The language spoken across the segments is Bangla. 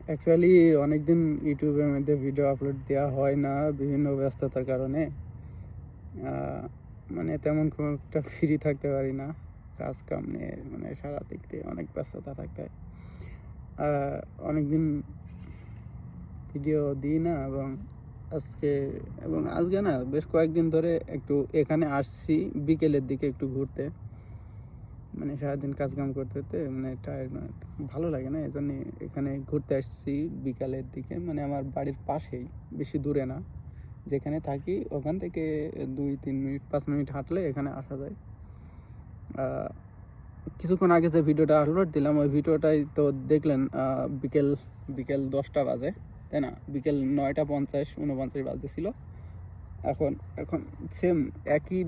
অ্যাকচুয়ালি অনেকদিন ইউটিউবের মধ্যে ভিডিও আপলোড দেওয়া হয় না বিভিন্ন ব্যস্ততার কারণে। মানে তেমন খুব একটা ফ্রি থাকতে পারি না, কাজ কাম নিয়ে মানে সারা দিক দিয়ে অনেক ব্যস্ততা থাকতে হয়। অনেকদিন ভিডিও দিই না আজকে না বেশ কয়েকদিন ধরে একটু এখানে আসছি বিকেলের দিকে একটু ঘুরতে। মানে সারাদিন কাজকাম করতে করতে মানে টায়ার্ড, ভালো লাগে না, এই জন্যে এখানে ঘুরতে আসছি বিকালের দিকে। মানে আমার বাড়ির পাশেই, বেশি দূরে না, যেখানে থাকি ওখান থেকে 2-3 মিনিট 5 মিনিট হাঁটলে এখানে আসা যায়। কিছুক্ষণ আগে যে ভিডিওটা আপলোড দিলাম ওই ভিডিওটাই তো দেখলেন। বিকেল বিকেল 10টা বাজে, তাই না? বিকেল 9টা 50 49 বাজতেছিল। এখন এখন সেম একই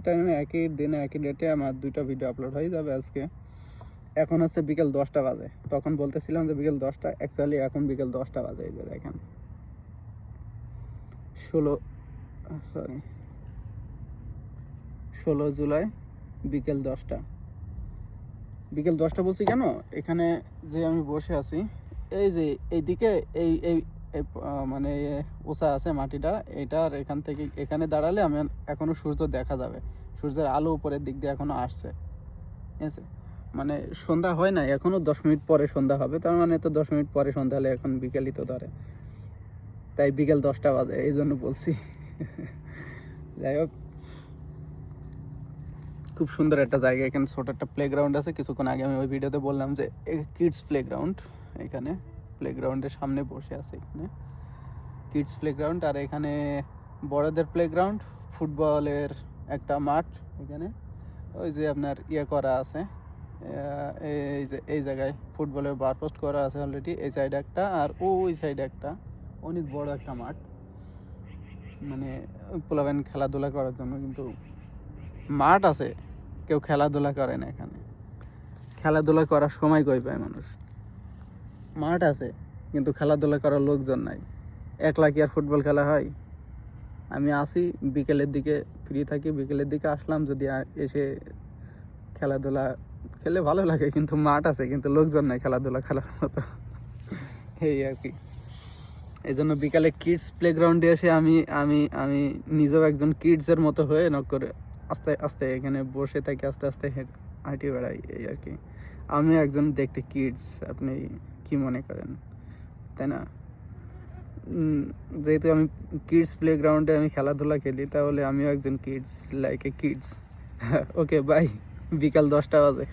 টাইমে একই দিনে একই ডেটে আমার 2টা ভিডিও আপলোড হয়ে যাবে আজকে। এখন হচ্ছে বিকেল 10টা বাজে, তখন বলতেছিলাম যে বিকেল 10টা, অ্যাকচুয়ালি এখন বিকেল 10টা বাজে। এই যে দেখেন, 16 জুলাই বিকেল 10টা। বিকেল 10টা বলছি কেন, এখানে যে আমি বসে আছি, এই যে এইদিকে এই এই মানে উঁচা আছে মাটিটা, এটার এখান থেকে এখানে দাঁড়ালে আমি এখনো সূর্য দেখা যাবে, সূর্যের আলো উপরের দিক দিয়ে এখনো আসছে, ঠিক আছে? মানে সন্ধ্যা হয় না এখনো, 10 মিনিট পরে সন্ধ্যা হবে, তার মানে তো 10 মিনিট পরে সন্ধ্যা হলে এখন বিকেলই তো ধরে, তাই বিকেল 10টা বাজে এই জন্য বলছি। যাই হোক, খুব সুন্দর একটা জায়গা, এখানে ছোট একটা প্লেগ্রাউন্ড আছে। কিছুক্ষণ আগে আমি ওই ভিডিওতে বললাম যে কিডস প্লেগ্রাউন্ড, এখানে প্লেগ্রাউন্ডের সামনে বসে আছে, এখানে কিডস প্লেগ্রাউন্ড। আর এখানে বড়দের প্লেগ্রাউন্ড, ফুটবলের একটা মাঠ, এখানে ওই যে আপনার করা আছে, এই যে এই জায়গায় ফুটবলের বার পোস্ট করা আছে অলরেডি, এই সাইডে একটা আর ওই সাইডে একটা অনেক বড় একটা মাঠ, মানে পোলাবেন খেলাধুলা করার জন্য। কিন্তু মাঠ আছে, কেউ খেলাধুলা করে না এখানে। খেলাধুলা করার সময় কই পায় মানুষ? মাঠ আছে কিন্তু খেলাধুলা করার লোকজন নাই। একলা কি আর ফুটবল খেলা হয়? আমি আসি বিকেলের দিকে, ফ্রি থাকি, বিকেলের দিকে আসলাম, যদি এসে খেলাধুলা খেলে ভালো লাগে। কিন্তু মাঠ আছে কিন্তু লোকজন নাই খেলাধুলা খেলার মতো, এই আর কি। এই জন্য বিকালে কিডস প্লেগ্রাউন্ডে এসে আমি আমি আমি নিজেও একজন কিডসের মতো হয়ে করে আস্তে আস্তে এখানে বসে থাকি, আস্তে আস্তে হাঁটি বেড়াই, এই আর কি। আমি একজন দেখতে কিডস, আপনি কি মনে করেন, তাই না? যেহেতু আমি কিডস প্লেগ্রাউন্ডে আমি খেলাধুলা খেলি, তাহলে আমিও একজন kids, like a kids. Okay bye, বিকাল 10টা বাজে।